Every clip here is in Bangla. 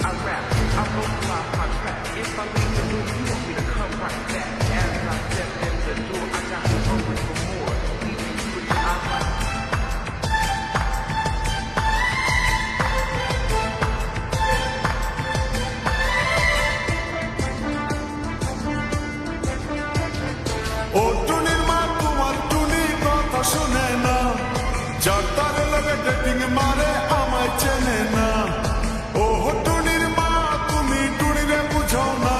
I rap, I vocalize my track. If I leave the room, you want me to come right back. As I step in the door, I got you hungry for more. Leaving you with your eyes like ও টুনির মা তোমার টুনি কথা শুনে না, যার তারে লগে ডেটিং মারে আমায় চেনে না। ও টুনির মা তুমি টুনিরে বুঝো না,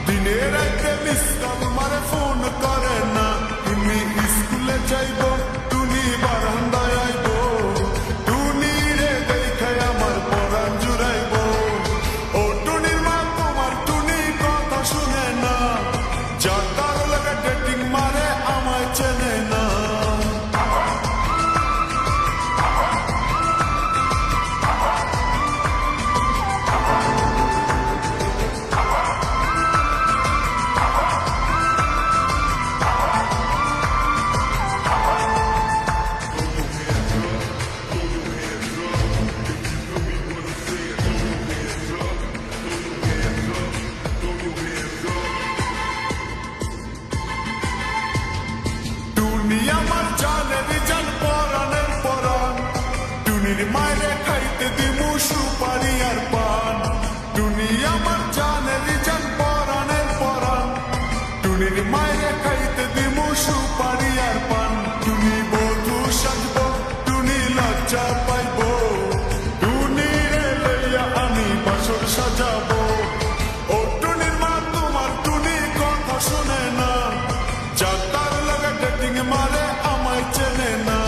দিনে রাতে মিস কল মারে ফোন করে না। টুনি স্কুলে যাইব, টুনি বারান্দায় আইব, টুনি রে দেখে আমার পরাণ জুড়াইব। ও টুনির মা তোমার টুনি কথা শুনে না, যার তার লগে ডেটিং মারে আমায় চেনে না। টুনি আমার জানের জান পরাণের পরাণ, টুনির মায়েরে খাইতে দিমু সুপারি আর পান। টুনি আমার জানের জান পরাণের পরাণ, টুনির মায়েরে খাইতে দিমু সুপারি আর পান। টুনি বধূ সাজব, টুনি লজ্জা পাইব, টুনি রে লইয়া আমি বাসর সাজাবো। ও টুনির মা তোমার টুনি কথা শুনে না, যার তার লগে ডেটিং মারে আমায় চেনে না।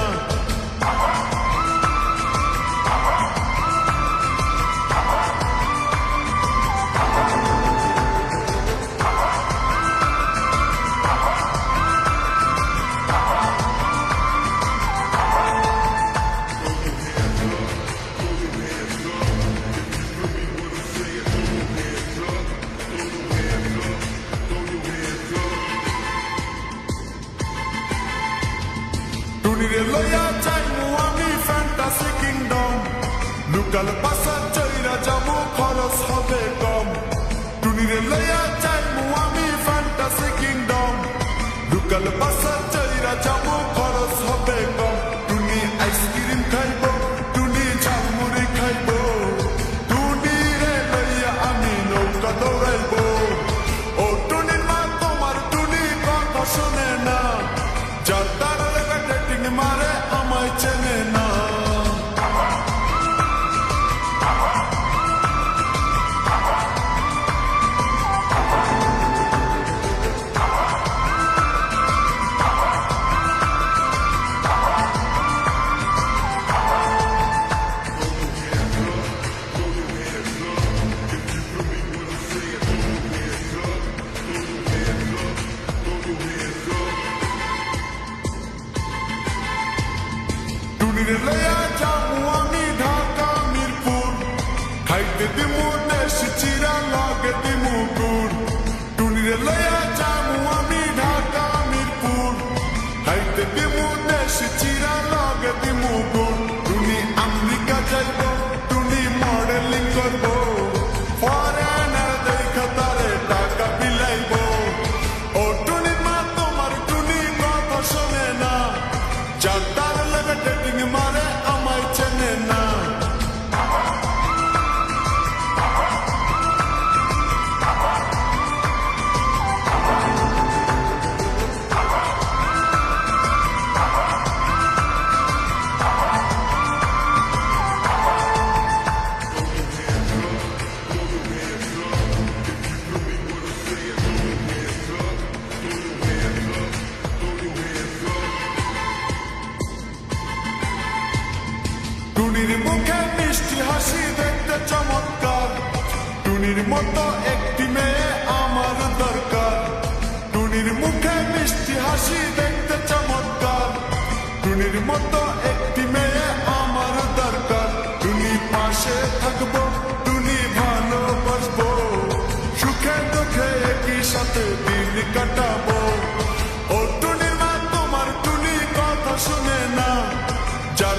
টুনিরে লইয়া যাইমু আমি ফ্যান্টাসি কিংডম, লোকাল বাসা চইরা যাবো খরচ হবে কম। টুনিরে লইয়া যাইমু আমি ফ্যান্টাসি কিংডম, লোকাল বাসা চইরা যাবো খরচ হবে কম। টুনি আইসক্রিম খাইব, টুনি ঝালমুড়ি খাইব, টুনি রে লইয়া আমি নৌকা দৌড়াইব। ও টুনির মা তোমার টুনি কথা শোনে না, যার তার লগে ডেটিং মারে আমায় চেনে না। টুনিরে লইয়া যাবো আমি ঢাকা মিরপুর, খাইতে দিমু দেশি চিরা লগে দিমু গুড়। টুনিরে লইয়া যাবো আমি ঢাকা মিরপুর, খাইতে দিমু দেশি চিরা লগে দিমু গুড়। টুনি আমেরিকা যাইব, টুনি মডেলিং করব, ফরেনার দেখা তারে টাকা বিলাইব। ও টুনির মা তোমার টুনি কথা শোনে না, যার তার লগে ডেটিং মারে আমায় চেনে না। টুনির মুখে মিষ্টি হাসি দেখতে চমৎকার, টুনির মতো একটি মেয়ে আমার দরকার। টুনির মুখে মিষ্টি হাসি দেখতে চমৎকার, টুনির মতো একটি মেয়ে আমার দরকার। টুনি পাশে থাকবো, টুনি ভালোবাসবো, সুখে দুঃখে একই সাথে দিন কাটাবো। ও টুনির মা তোমার টুনি কথা শুনে না, যার